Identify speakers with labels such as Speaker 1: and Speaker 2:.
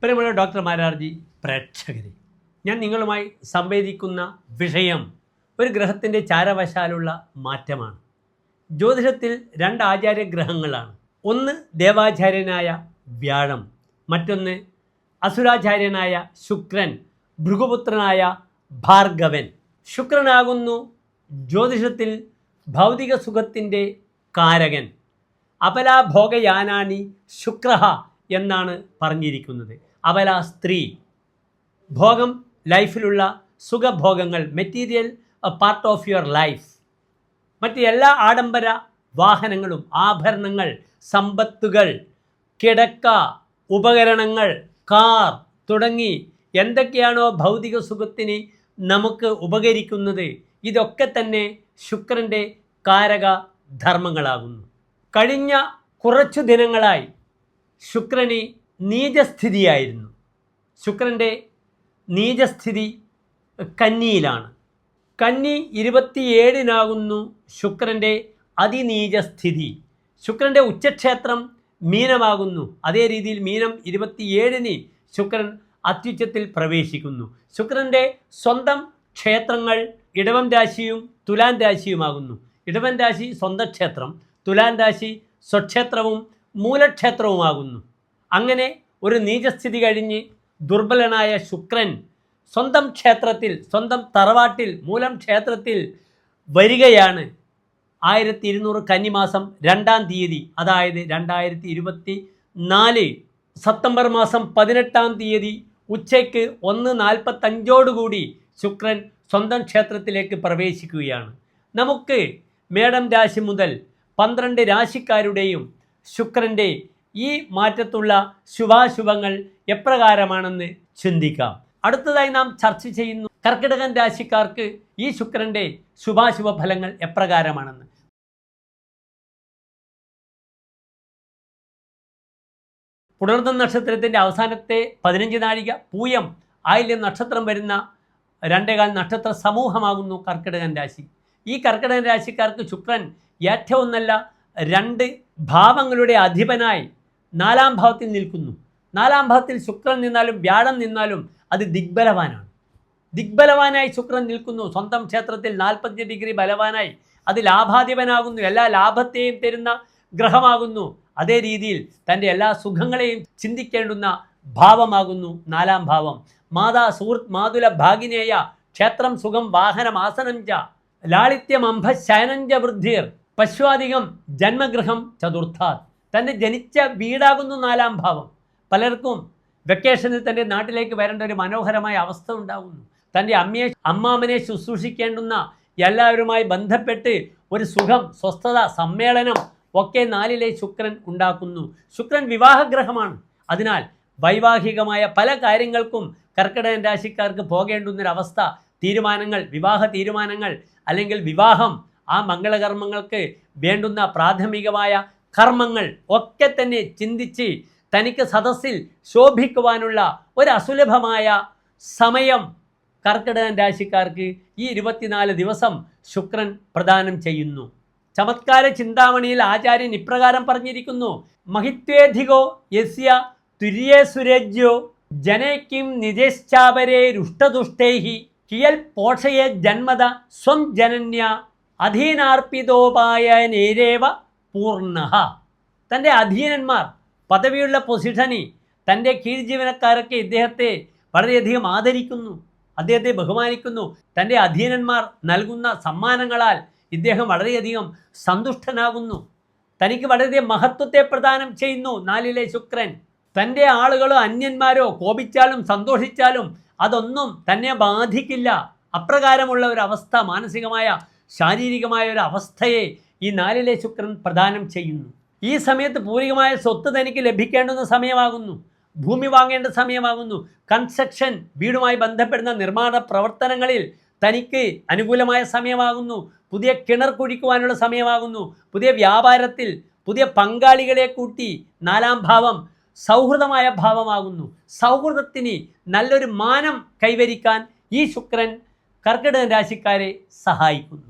Speaker 1: പ്രിയമുള്ള ഡോക്ടർ മാരാർജി പ്രേക്ഷകരെ, ഞാൻ നിങ്ങളുമായി സംവേദിക്കുന്ന വിഷയം ഒരു ഗ്രഹത്തിൻ്റെ ചാരവശാലുള്ള മാറ്റമാണ്. ജ്യോതിഷത്തിൽ രണ്ട് ആചാര്യഗ്രഹങ്ങളാണ്. ഒന്ന് ദേവാചാര്യനായ വ്യാഴം, മറ്റൊന്ന് അസുരാചാര്യനായ ശുക്രൻ, ഭൃഗുപുത്രനായ ഭാർഗവൻ. ശുക്രനാകുന്നു ജ്യോതിഷത്തിൽ ഭൗതിക സുഖത്തിൻ്റെ കാരകൻ. അപലാഭോഗയാനാനി ശുക്രഹ എന്നാണ് പറഞ്ഞിരിക്കുന്നത്. അപല സ്ത്രീ, ഭോഗം ലൈഫിലുള്ള സുഖഭോഗങ്ങൾ, material part of your life. മറ്റ് എല്ലാ ആഡംബര വാഹനങ്ങളും, ആഭരണങ്ങൾ, സമ്പത്തുകൾ, കിടക്ക, ഉപകരണങ്ങൾ, കാർ തുടങ്ങി എന്തൊക്കെയാണോ ഭൗതിക സുഖത്തിന് നമുക്ക് ഉപകരിക്കുന്നത്, ഇതൊക്കെ തന്നെ ശുക്രൻ്റെ കാരക ധർമ്മങ്ങളാകുന്നു. കഴിഞ്ഞ കുറച്ചു ദിനങ്ങളായി ശുക്രന് നീചസ്ഥിതിയായിരുന്നു. ശുക്രൻ്റെ നീചസ്ഥിതി കന്നിയിലാണ്. കന്നി 27-നാകുന്നു ശുക്രൻ്റെ അതിനീചസ്ഥിതി. ശുക്രൻ്റെ ഉച്ചക്ഷേത്രം മീനമാകുന്നു. അതേ രീതിയിൽ മീനം 27-ന് ശുക്രൻ അത്യുച്ചത്തിൽ പ്രവേശിക്കുന്നു. ശുക്രൻ്റെ സ്വന്തം ക്ഷേത്രങ്ങൾ ഇടവം രാശിയും തുലാൻ രാശിയുമാകുന്നു. ഇടവൻ രാശി സ്വന്തം ക്ഷേത്രം, തുലാൻ രാശി സ്വക്ഷേത്രവും മൂലക്ഷേത്രവുമാകുന്നു. അങ്ങനെ ഒരു നീചസ്ഥിതി കഴിഞ്ഞ് ദുർബലനായ ശുക്രൻ സ്വന്തം ക്ഷേത്രത്തിൽ, സ്വന്തം തറവാട്ടിൽ, മൂലം ക്ഷേത്രത്തിൽ വരികയാണ്. 1200 കന്നിമാസം 2-ാം തീയതി, അതായത് 2024 സെപ്റ്റംബർ മാസം 18-ാം തീയതി ഉച്ചയ്ക്ക് 1:45 ശുക്രൻ സ്വന്തം ക്ഷേത്രത്തിലേക്ക് പ്രവേശിക്കുകയാണ്. നമുക്ക് മേടം രാശി മുതൽ 12 രാശിക്കാരുടെയും ശുക്രൻ്റെ ഈ മാറ്റത്തുള്ള ശുഭാശുഭങ്ങൾ എപ്രകാരമാണെന്ന് ചിന്തിക്കാം. അടുത്തതായി നാം ചർച്ച ചെയ്യുന്നു കർക്കിടകൻ രാശിക്കാർക്ക് ഈ ശുക്രൻ്റെ ശുഭാശുഭ ഫലങ്ങൾ എപ്രകാരമാണെന്ന്. പുണർദം നക്ഷത്രത്തിൻ്റെ അവസാനത്തെ 15 നാഴിക, പൂയം ആയില്യം നക്ഷത്രം വരുന്ന 2.25 നക്ഷത്ര സമൂഹമാകുന്നു കർക്കിടകൻ രാശി. ഈ കർക്കിടകൻ രാശിക്കാർക്ക് ശുക്രൻ ഏറ്റവും നല്ല 2 ഭാവങ്ങളുടെ അധിപനായി 4-ാം ഭാവത്തിൽ നിൽക്കുന്നു. 4-ാം ഭാവത്തിൽ ശുക്രൻ നിന്നാലും വ്യാഴം നിന്നാലും അത് ദിഗ്ബലവാനാണ്. ദിഗ്ബലവാനായി ശുക്രൻ നിൽക്കുന്നു. സ്വന്തം ക്ഷേത്രത്തിൽ 45 ഡിഗ്രി ബലവാനായി അത് ലാഭാധിപനാകുന്നു. എല്ലാ ലാഭത്തെയും തരുന്ന ഗ്രഹമാകുന്നു. അതേ രീതിയിൽ തൻ്റെ എല്ലാ സുഖങ്ങളെയും ചിന്തിക്കേണ്ടുന്ന ഭാവമാകുന്നു 4-ാം ഭാവം. മാതാ സുഹൃത്ത് മാതുല ഭാഗിനേയ ക്ഷേത്രം സുഖം വാഹനം ആസനം ച ലാളിത്യമംഭ ശയനഞ്ച വൃദ്ധിർ പശ്വാധികം ജന്മഗൃഹം ചതുർത്ഥാത്. തൻ്റെ ജനിച്ച വീടാകുന്നു 4-ാം ഭാവം. പലർക്കും വെക്കേഷനിൽ തൻ്റെ നാട്ടിലേക്ക് വരേണ്ട ഒരു മനോഹരമായ അവസ്ഥ ഉണ്ടാകുന്നു. തൻ്റെ അമ്മാമനെ ശുശ്രൂഷിക്കേണ്ടുന്ന എല്ലാവരുമായി ബന്ധപ്പെട്ട് ഒരു സുഖം, സ്വസ്ഥത, സമ്മേളനം ഒക്കെ 4-ലെ ശുക്രൻ ഉണ്ടാക്കുന്നു. ശുക്രൻ വിവാഹഗ്രഹമാണ്. അതിനാൽ വൈവാഹികമായ പല കാര്യങ്ങൾക്കും കർക്കിടകൻ രാശിക്കാർക്ക് പോകേണ്ടുന്നൊരവസ്ഥ, തീരുമാനങ്ങൾ, വിവാഹ തീരുമാനങ്ങൾ അല്ലെങ്കിൽ വിവാഹം, ആ മംഗളകർമ്മങ്ങൾക്ക് വേണ്ടുന്ന പ്രാഥമികമായ കർമ്മങ്ങൾ ഒക്കെ തന്നെ ചിന്തിച്ച് തനിക്ക് സദസ്സിൽ ശോഭിക്കുവാനുള്ള ഒരു അസുലഭമായ സമയം കർക്കിടകൻ രാശിക്കാർക്ക് ഈ 24 ദിവസം ശുക്രൻ പ്രദാനം ചെയ്യുന്നു. ചമത്കാര ചിന്താമണിയിൽ ആചാര്യൻ ഇപ്രകാരം പറഞ്ഞിരിക്കുന്നു: മഹിത്വേധികോ യസ്യ തുര്യേ സുരജ്യോ ജനേക്കിം നിജശ്ചാപരേ രുഷ്ടദുഷ്ടൈഹി കിയൽ പോഷയെ ജന്മത സ്വം ജനന്യ അധീനാർപ്പിതോപായ നേരേവ പൂർണ്ണ. തൻ്റെ അധീനന്മാർ, പദവിയുള്ള പൊസിഷന് തൻ്റെ കീഴ് ജീവനക്കാരൊക്കെ ഇദ്ദേഹത്തെ വളരെയധികം ആദരിക്കുന്നു, അദ്ദേഹത്തെ ബഹുമാനിക്കുന്നു. തൻ്റെ അധീനന്മാർ നൽകുന്ന സമ്മാനങ്ങളാൽ ഇദ്ദേഹം വളരെയധികം സന്തുഷ്ടനാകുന്നു. തനിക്ക് വളരെയധികം മഹത്വത്തെ പ്രദാനം ചെയ്യുന്നു 4-ലെ ശുക്രൻ. തൻ്റെ ആളുകളോ അന്യന്മാരോ കോപിച്ചാലും സന്തോഷിച്ചാലും അതൊന്നും തന്നെ ബാധിക്കില്ല. അപ്രകാരമുള്ള ഒരു അവസ്ഥ, മാനസികമായ ശാരീരികമായ ഒരു അവസ്ഥയെ ഈ 4-ലെ ശുക്രൻ പ്രദാനം ചെയ്യുന്നു. ഈ സമയത്ത് പൂർവികമായ സ്വത്ത് തനിക്ക് ലഭിക്കേണ്ടുന്ന സമയമാകുന്നു. ഭൂമി വാങ്ങേണ്ട സമയമാകുന്നു. കൺസ്ട്രക്ഷൻ, വീടുമായി ബന്ധപ്പെടുന്ന നിർമ്മാണ പ്രവർത്തനങ്ങളിൽ തനിക്ക് അനുകൂലമായ സമയമാകുന്നു. പുതിയ കിണർ കുഴിക്കുവാനുള്ള സമയമാകുന്നു. പുതിയ വ്യാപാരത്തിൽ പുതിയ പങ്കാളികളെ കൂട്ടി 4-ാം ഭാവം സൗഹൃദമായ ഭാവമാകുന്നു. സൗഹൃദത്തിന് നല്ലൊരു മാനം കൈവരിക്കാൻ ഈ ശുക്രൻ കർക്കിടകൻ രാശിക്കാരെ സഹായിക്കുന്നു.